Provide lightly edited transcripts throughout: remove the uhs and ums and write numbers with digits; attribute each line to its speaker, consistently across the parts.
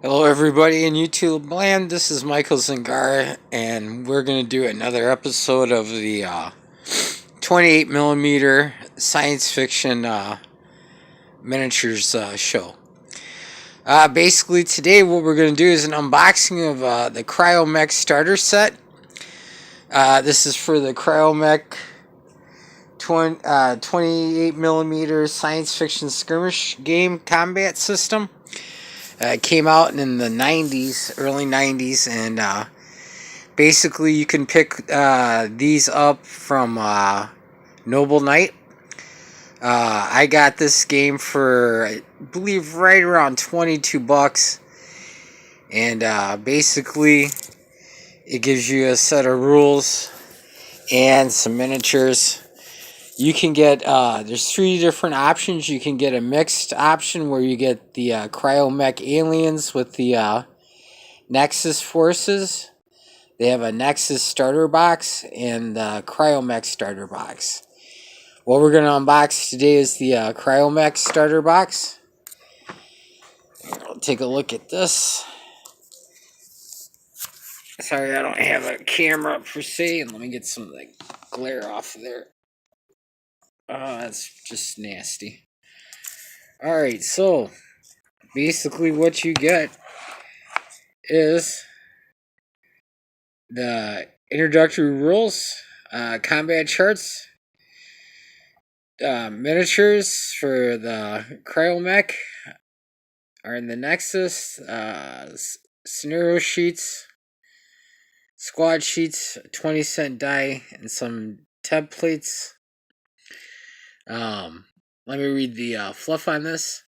Speaker 1: Hello, everybody in YouTube land. This is Michael Zingara, and we're going to do another episode of the 28 millimeter science fiction miniatures show. Basically, today what we're going to do is an unboxing of the Kryomek starter set. This is for the Kryomek 28 millimeter science fiction skirmish game combat system. It came out in the 90s, early 90s, and basically you can pick these up from Noble Knight. I got this game for, I believe, right around $22, and basically it gives you a set of rules and some miniatures. You can get, there's 3 different options. You can get a mixed option where you get the Kryomek aliens with the Nexus forces. They have a Nexus starter box and the Kryomek starter box. What we're going to unbox today is the Kryomek starter box. I'll take a look at this. Sorry, I don't have a camera per se, and let me get some of the glare off of there. That's just nasty. Alright, so basically what you get is the introductory rules, combat charts, miniatures for the Kryomek are in the Nexus, scenario sheets, squad sheets, 20-cent die, and some templates. Let me read the fluff on this.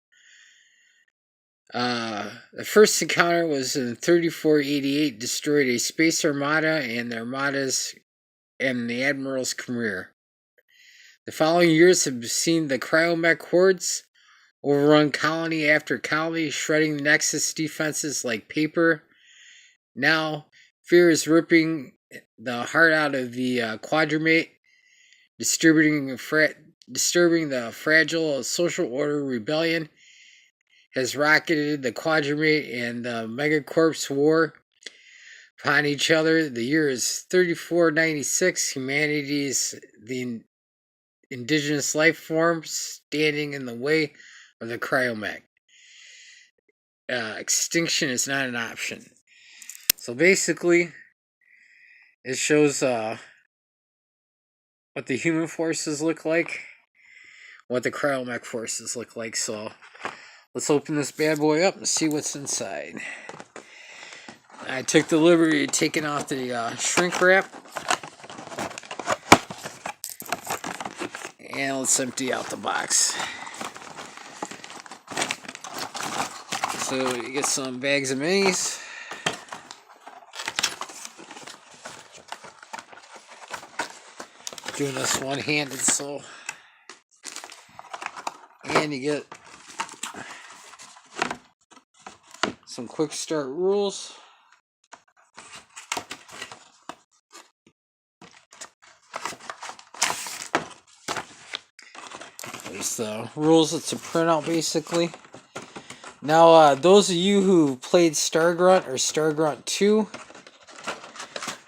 Speaker 1: The first encounter was in 3488, destroyed a space armada and the armadas and the admiral's career. The following years have seen the Kryomek hordes overrun colony after colony, shredding Nexus defenses like paper. Now, fear is ripping the heart out of the quadrumate, disturbing the fragile social order. Rebellion has rocketed the quadrumate and the megacorps war upon each other. The year is 3496. Humanity's the indigenous life forms standing in the way of the Kryomek. Extinction is not an option. So basically, it shows what the human forces look like, what the Kryomek forces look like. So let's open this bad boy up and see what's inside. I took the liberty of taking off the shrink wrap. And let's empty out the box. So you get some bags of minis. Doing this one-handed, so. And you get some quick start rules. There's the rules. It's a printout, basically. Now, those of you who played Stargrunt or Stargrunt 2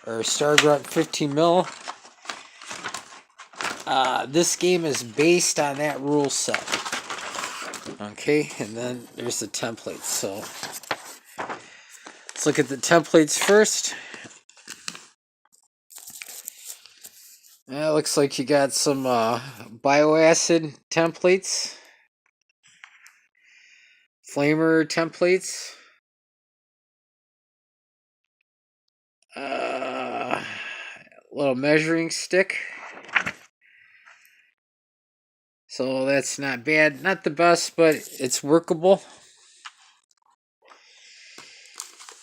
Speaker 1: or Stargrunt 15 mil, this game is based on that rule set. Okay, and then there's the templates. So let's look at the templates first. It looks like you got some bioacid templates, flamer templates, little measuring stick. So that's not bad. Not the best, but it's workable.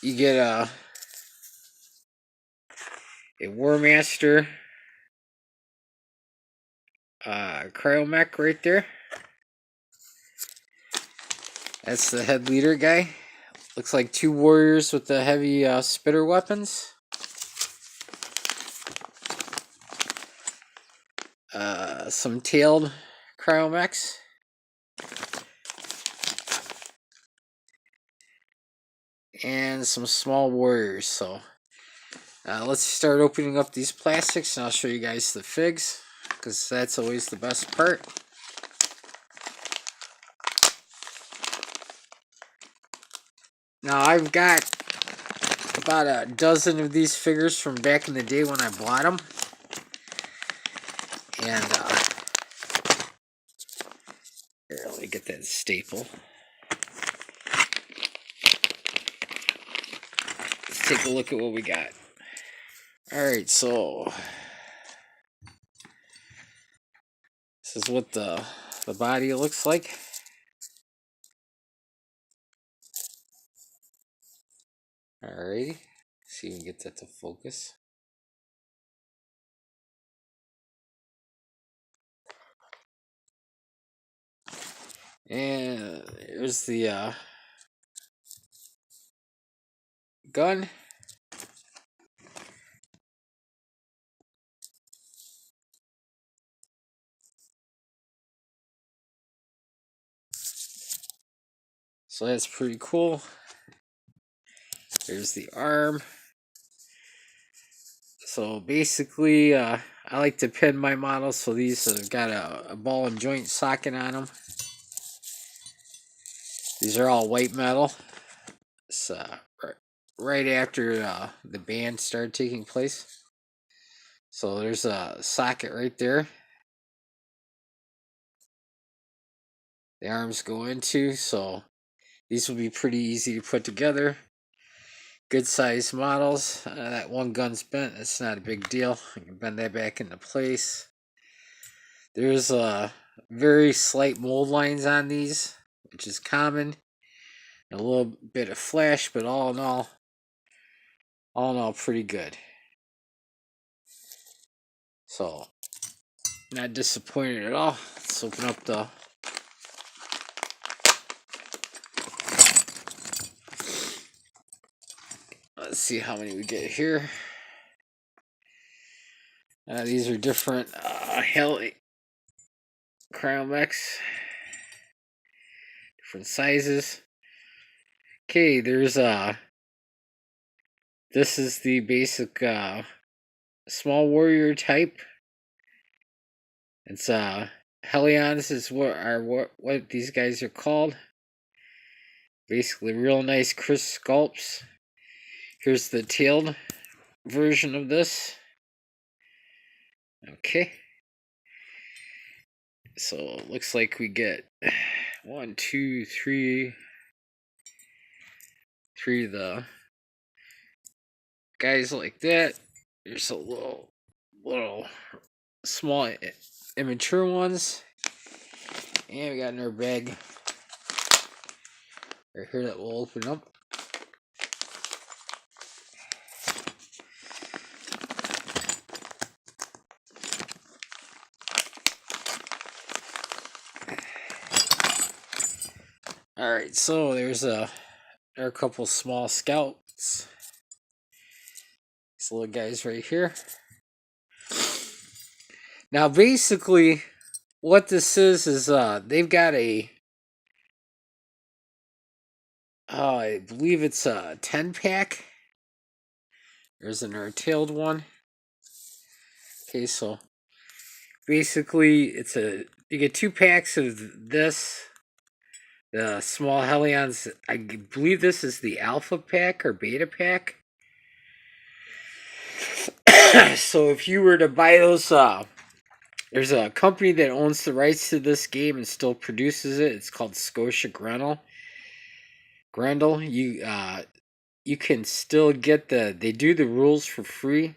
Speaker 1: You get a War Master Kryomek right there. That's the head leader guy. Looks like 2 warriors with the heavy spitter weapons. Some tailed Kryomeks. and some small warriors. So let's start opening up these plastics, and I'll show you guys the figs, because that's always the best part. Now I've got about a dozen of these figures from back in the day when I bought them. And here, let me get that staple. Let's take a look at what we got. Alright, so this is what the body looks like. Alrighty, see if we can get that to focus. And here's the gun. So that's pretty cool. There's the arm. So basically, I like to pin my models, so these have got a ball and joint socket on them. These are all white metal. It's right after the band started taking place. So there's a socket right there. The arms go into, so these will be pretty easy to put together. Good size models. That one gun's bent. That's not a big deal. I can bend that back into place. There's very slight mold lines on these, which is common. A little bit of flash, but all in all, pretty good. So, not disappointed at all. Let's open up the let's see how many we get here. These are different Kryomex, different sizes. Okay, there's this is the basic small warrior type. It's Hellions is what these guys are called. Basically, real nice crisp sculpts. Here's the tailed version of this. Okay. So it looks like we get 1, 2, 3 of the guys like that. There's a little small immature ones. And we got another bag right here that we'll open up. Alright, so there's there are a couple small scouts. These little guys right here. Now basically what this is they've got a I believe it's a 10-pack. There's another tailed one. Okay, so basically you get 2 packs of this. The small Hellions, I believe this is the alpha pack or beta pack. So if you were to buy those, there's a company that owns the rights to this game and still produces it. It's called Scotia Grendel. You can still get they do the rules for free.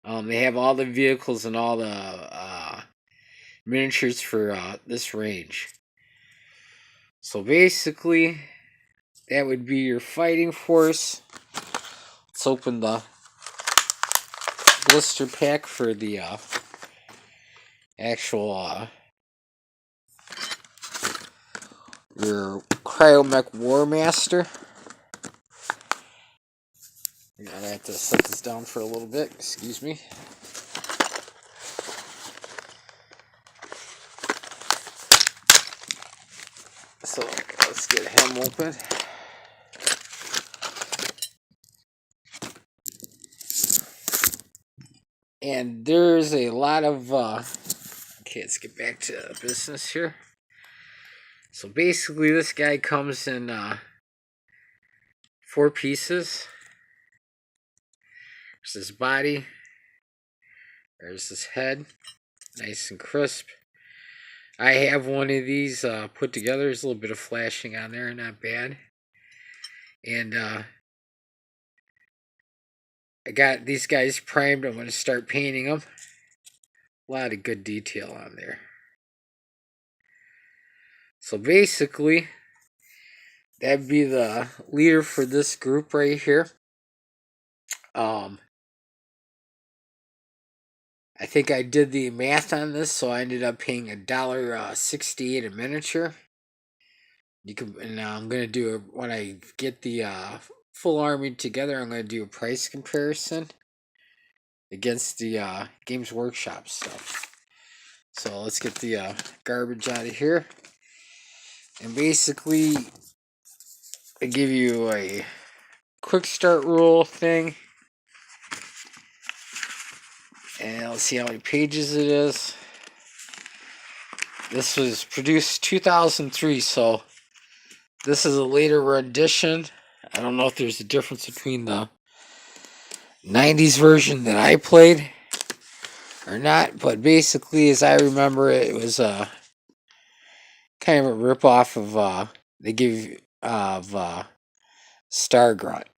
Speaker 1: They have all the vehicles and all the miniatures for this range. So basically, that would be your fighting force. Let's open the blister pack for the actual your Kryomek War Master. I'm gonna have to set this down for a little bit. Excuse me. So let's get him open. And there's a lot of okay, let's get back to business here. So basically this guy comes in 4 pieces. There's his body, there's his head, nice and crisp. I have one of these put together. There's a little bit of flashing on there, not bad. And I got these guys primed. I'm going to start painting them. A lot of good detail on there. So basically, that'd be the leader for this group right here. I think I did the math on this, so I ended up paying $1.68 a miniature. You can, and I'm gonna do when I get the full army together. I'm gonna do a price comparison against the Games Workshop stuff. So let's get the garbage out of here, and basically, I give you a quick start rule thing. And let's see how many pages it is. This was produced 2003, so this is a later rendition. I don't know if there's a difference between the 90s version that I played or not, but basically, as I remember it, it was kind of a ripoff of they give of Star Grunt.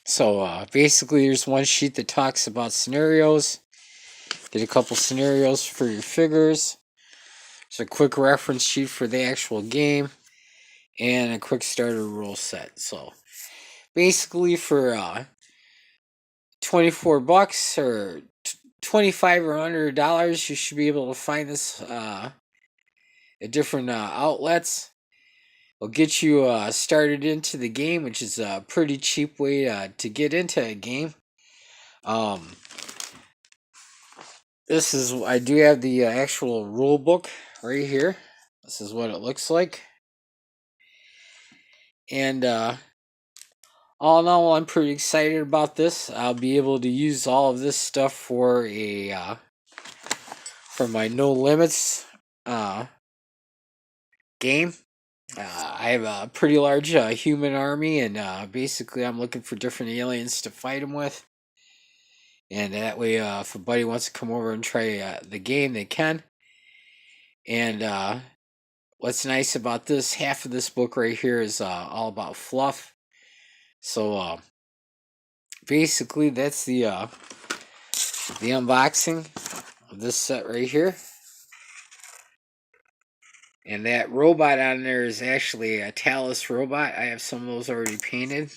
Speaker 1: So basically, there's one sheet that talks about scenarios. Get a couple scenarios for your figures. There's a quick reference sheet for the actual game, and a quick starter rule set. So basically, for 24 bucks or 25 or $100, you should be able to find this at different outlets. It'll get you started into the game, which is a pretty cheap way to get into a game. This is, I do have the actual rule book right here. This is what it looks like. And all in all, I'm pretty excited about this. I'll be able to use all of this stuff for a for my No Limits game. I have a pretty large human army, and basically I'm looking for different aliens to fight them with. And that way, if a buddy wants to come over and try the game, they can. And what's nice about this, half of this book right here is all about fluff. So basically, that's the unboxing of this set right here. And that robot on there is actually a Talus robot. I have some of those already painted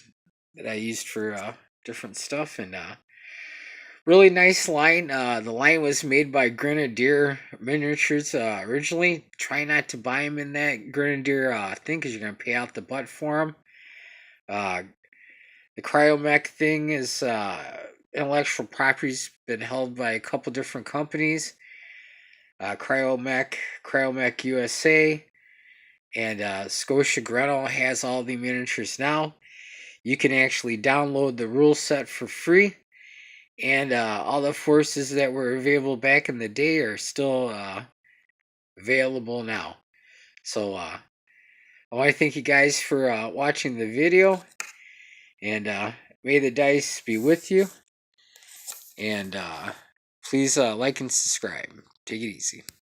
Speaker 1: that I used for different stuff. And really nice line. The line was made by Grenadier Miniatures originally. Try not to buy them in that Grenadier thing because you're going to pay out the butt for them. The Kryomek thing is intellectual property's been held by a couple different companies. Kryomek USA, and Scotia Gretel has all the miniatures now. You can actually download the rule set for free, and all the forces that were available back in the day are still available now. So I want to thank you guys for watching the video, and may the dice be with you, and please like and subscribe. Take it easy.